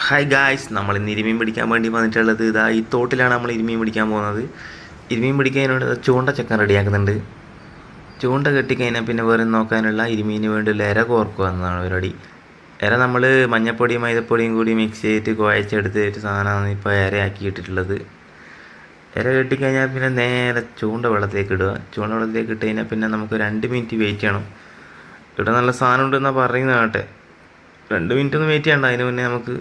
Hi guys, നമ്മൾ ഇന്ന് ഇരുമീൻ പിടിക്കാൻ വേണ്ടി വന്നിട്ടുള്ളത് ഇതാ ഈ തോട്ടിലാണ് നമ്മൾ ഇരുമീൻ പിടിക്കാൻ പോകുന്നത്. ഇരുമീൻ പിടിക്കാനോട് ചൂണ്ട ചക്കൻ റെഡിയാക്കുന്നുണ്ട്. ചൂണ്ട കെട്ടിക്കഴിഞ്ഞാൽ പിന്നെ വേറെ നോക്കാനുള്ള ഇരുമീന് വേണ്ടിയുള്ള ഇര കോർക്കുക എന്നതാണ് പരിപാടി. ഇര നമ്മൾ മഞ്ഞപ്പൊടിയും മൈദപ്പൊടിയും കൂടി മിക്സ് ചെയ്തിട്ട് കുഴച്ചെടുത്തിട്ട് സാധനമാണ് ഇപ്പോൾ ഇരയാക്കി ഇട്ടിട്ടുള്ളത്. ഇര കെട്ടിക്കഴിഞ്ഞാൽ പിന്നെ നേരെ ചൂണ്ട വെള്ളത്തിലേക്ക് ഇടുക. ചൂണ്ട വെള്ളത്തിലേക്ക് ഇട്ട് കഴിഞ്ഞാൽ പിന്നെ നമുക്ക് 2 മിനിറ്റ് വെയിറ്റ് ചെയ്യണം. ഇവിടെ നല്ല സാധനം ഉണ്ടെന്നാണ് പറയുന്നത് കേട്ടെ. 2 മിനിറ്റ് ഒന്നും വെയിറ്റ് ചെയ്യണ്ട, അതിന് മുന്നേ നമുക്ക്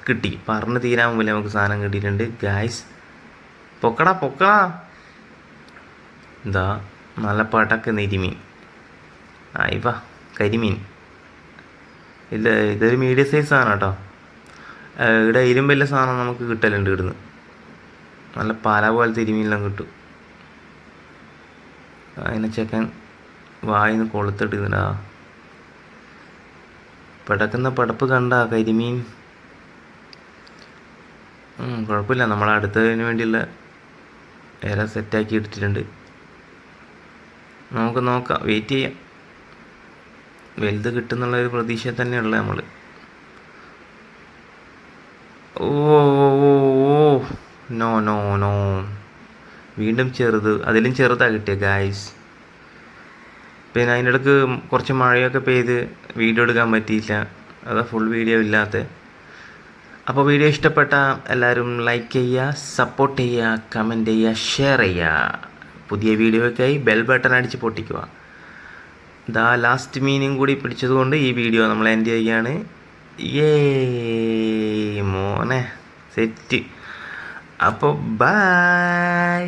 കിട്ടി. പറഞ്ഞ് തീരാൻ മുമ്പിൽ നമുക്ക് സാധനം കിട്ടിയിട്ടുണ്ട് ഗായ്സ്. പൊക്കടാ എന്താ നല്ല പടക്ക് നെരിമീൻ. ആയിവാ കരിമീൻ. ഇല്ല, ഇതൊരു മീഡിയം സൈസ് സാധനം കേട്ടോ. ഇവിടെ ഇരുമ്പല്ല സാധനം നമുക്ക് കിട്ടലുണ്ട് ഇവിടുന്ന്. നല്ല പല പോലത്തെ ഇരുമീനെല്ലാം കിട്ടും. അതിനെ ചെക്കൻ വായിന്ന് കൊളുത്തിട്ടിരുന്നാ പടക്കുന്ന പടപ്പ് കണ്ട കരിമീൻ. കുഴപ്പമില്ല, നമ്മളടുത്തതിന് വേണ്ടിയുള്ള ഇര സെറ്റാക്കി എടുത്തിട്ടുണ്ട്. നമുക്ക് നോക്കാം, വെയിറ്റ് ചെയ്യാം. വലുത് കിട്ടുന്നുള്ളൊരു പ്രതീക്ഷ തന്നെയുള്ള നമ്മൾ. ഓ നോ നോ നോ വീണ്ടും ചെറുത്, അതിലും ചെറുതാണ് കിട്ടിയ ഗായ്സ്. പിന്നെ അതിൻ്റെ ഇടയ്ക്ക് കുറച്ച് മഴയൊക്കെ പെയ്ത് വീഡിയോ എടുക്കാൻ പറ്റിയില്ല, അതാ ഫുൾ വീഡിയോ ഇല്ലാത്ത. അപ്പോൾ വീഡിയോ ഇഷ്ടപ്പെട്ട എല്ലാവരും ലൈക്ക് ചെയ്യുക, സപ്പോർട്ട് ചെയ്യുക, കമൻറ്റ് ചെയ്യുക, ഷെയർ ചെയ്യുക. പുതിയ വീഡിയോയ്ക്കായി ബെൽ ബട്ടൺ അടിച്ച് പൊട്ടിക്കുക. ഇതാ ലാസ്റ്റ് മീനും കൂടി പിടിച്ചതുകൊണ്ട് ഈ വീഡിയോ നമ്മൾ എൻഡ് ചെയ്യുകയാണ്. മോനെ സെറ്റ്. അപ്പോൾ ബൈ.